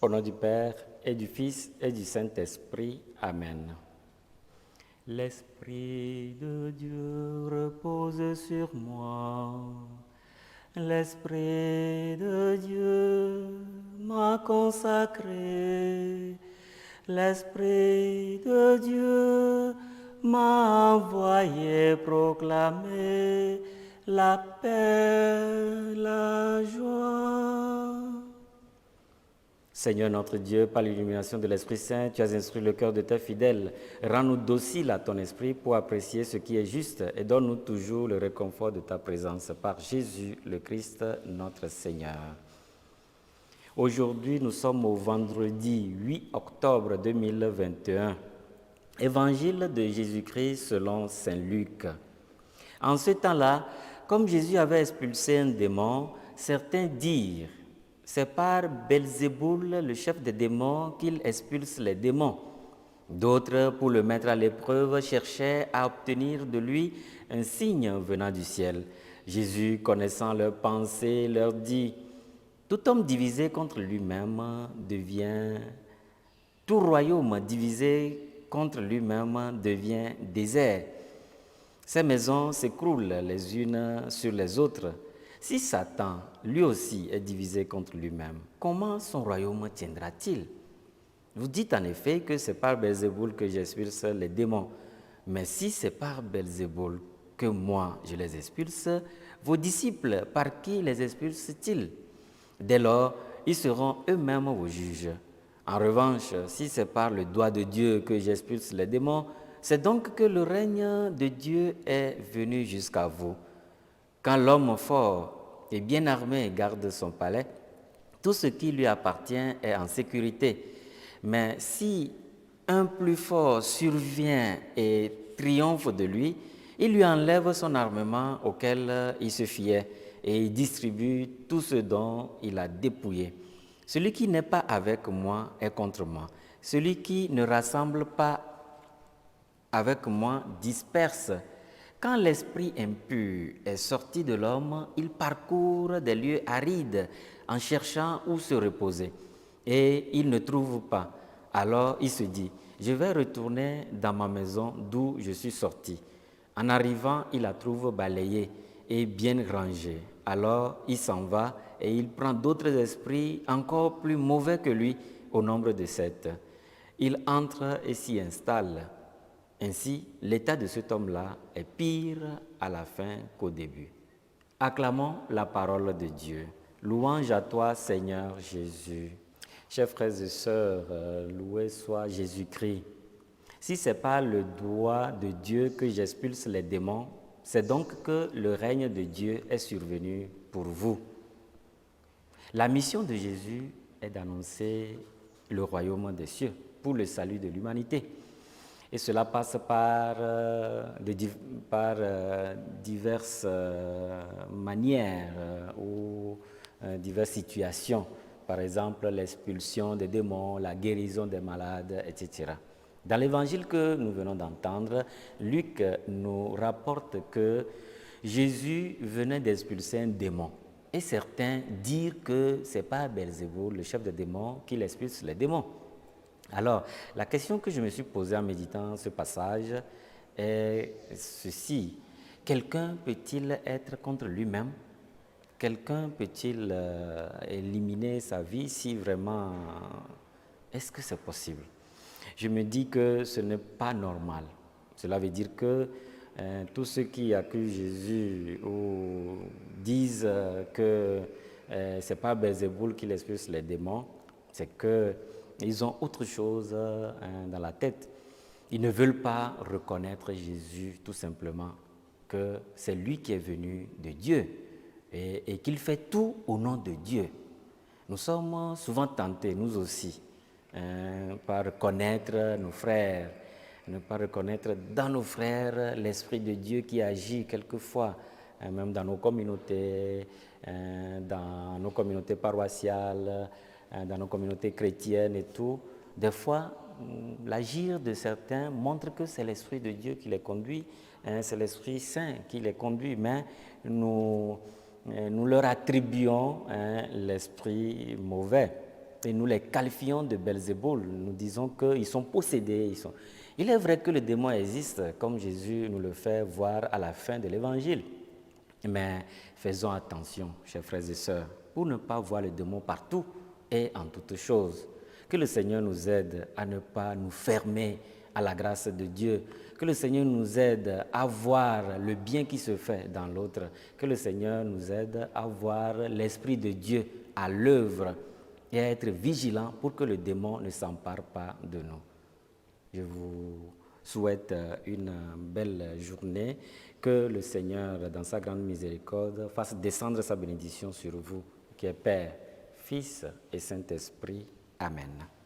Au nom du Père, et du Fils, et du Saint-Esprit. Amen. L'Esprit de Dieu repose sur moi. L'Esprit de Dieu m'a consacré. L'Esprit de Dieu m'a envoyé proclamer la paix, la joie. Seigneur notre Dieu, par l'illumination de l'Esprit Saint, tu as instruit le cœur de tes fidèles. Rends-nous dociles à ton esprit pour apprécier ce qui est juste et donne-nous toujours le réconfort de ta présence par Jésus le Christ, notre Seigneur. Aujourd'hui, nous sommes au vendredi 8 octobre 2021. Évangile de Jésus-Christ selon Saint Luc. En ce temps-là, comme Jésus avait expulsé un démon, certains dirent: c'est par Belzéboul, le chef des démons, qu'il expulse les démons. D'autres, pour le mettre à l'épreuve, cherchaient à obtenir de lui un signe venant du ciel. Jésus, connaissant leurs pensées, leur dit: tout homme divisé contre lui-même devient... Tout royaume divisé contre lui-même devient désert. Ces maisons s'écroulent les unes sur les autres. Si Satan, lui aussi, est divisé contre lui-même, comment son royaume tiendra-t-il? Vous dites en effet que c'est par Belzéboul que j'expulse les démons. Mais si c'est par Belzéboul que moi je les expulse, vos disciples, par qui les expulsent-ils? Dès lors, ils seront eux-mêmes vos juges. En revanche, si c'est par le doigt de Dieu que j'expulse les démons, c'est donc que le règne de Dieu est venu jusqu'à vous. Quand l'homme fort et bien armé garde son palais, tout ce qui lui appartient est en sécurité. Mais si un plus fort survient et triomphe de lui, il lui enlève son armement auquel il se fiait et il distribue tout ce dont il a dépouillé. Celui qui n'est pas avec moi est contre moi. Celui qui ne rassemble pas avec moi disperse. Quand l'esprit impur est sorti de l'homme, il parcourt des lieux arides en cherchant où se reposer. Et il ne trouve pas. Alors il se dit: je vais retourner dans ma maison d'où je suis sorti. En arrivant, il la trouve balayée et bien rangée. Alors il s'en va et il prend d'autres esprits encore plus mauvais que lui, au nombre de 7. Il entre et s'y installe. Ainsi, l'état de cet homme-là est pire à la fin qu'au début. Acclamons la parole de Dieu. Louange à toi, Seigneur Jésus. Chers frères et sœurs, loué soit Jésus-Christ. Si ce n'est pas le doigt de Dieu que j'expulse les démons, c'est donc que le règne de Dieu est survenu pour vous. La mission de Jésus est d'annoncer le royaume des cieux pour le salut de l'humanité. Et cela passe par diverses manières ou diverses situations. Par exemple, l'expulsion des démons, la guérison des malades, etc. Dans l'évangile que nous venons d'entendre, Luc nous rapporte que Jésus venait d'expulser un démon. Et certains dirent que ce n'est pas Belzéboul, le chef des démons, qui expulse les démons. Alors, la question que je me suis posée en méditant ce passage est ceci. Quelqu'un peut-il être contre lui-même? Quelqu'un peut-il éliminer sa vie si vraiment... Est-ce que c'est possible? Je me dis que ce n'est pas normal. Cela veut dire que tous ceux qui accusent Jésus ou disent que ce n'est pas Belzéboul qui expulse les démons, c'est qu'ils ont autre chose dans la tête. Ils ne veulent pas reconnaître Jésus tout simplement, que c'est lui qui est venu de Dieu et qu'il fait tout au nom de Dieu. Nous sommes souvent tentés, nous aussi, par reconnaître nos frères, ne pas reconnaître dans nos frères l'Esprit de Dieu qui agit quelquefois, même dans nos communautés paroissiales, dans nos communautés chrétiennes et tout. Des fois, l'agir de certains montre que c'est l'Esprit de Dieu qui les conduit, c'est l'Esprit Saint qui les conduit, mais nous leur attribuons l'esprit mauvais. et nous les qualifions de Belzéboul. Nous disons qu'ils sont possédés. Il est vrai que le démon existe, comme Jésus nous le fait voir à la fin de l'Évangile. Mais faisons attention, chers frères et sœurs, pour ne pas voir le démon partout et en toutes choses. Que le Seigneur nous aide à ne pas nous fermer à la grâce de Dieu. Que le Seigneur nous aide à voir le bien qui se fait dans l'autre. Que le Seigneur nous aide à voir l'Esprit de Dieu à l'œuvre et à être vigilant pour que le démon ne s'empare pas de nous. Je vous souhaite une belle journée. Que le Seigneur, dans sa grande miséricorde, fasse descendre sa bénédiction sur vous, qui est Père, Fils et Saint-Esprit. Amen.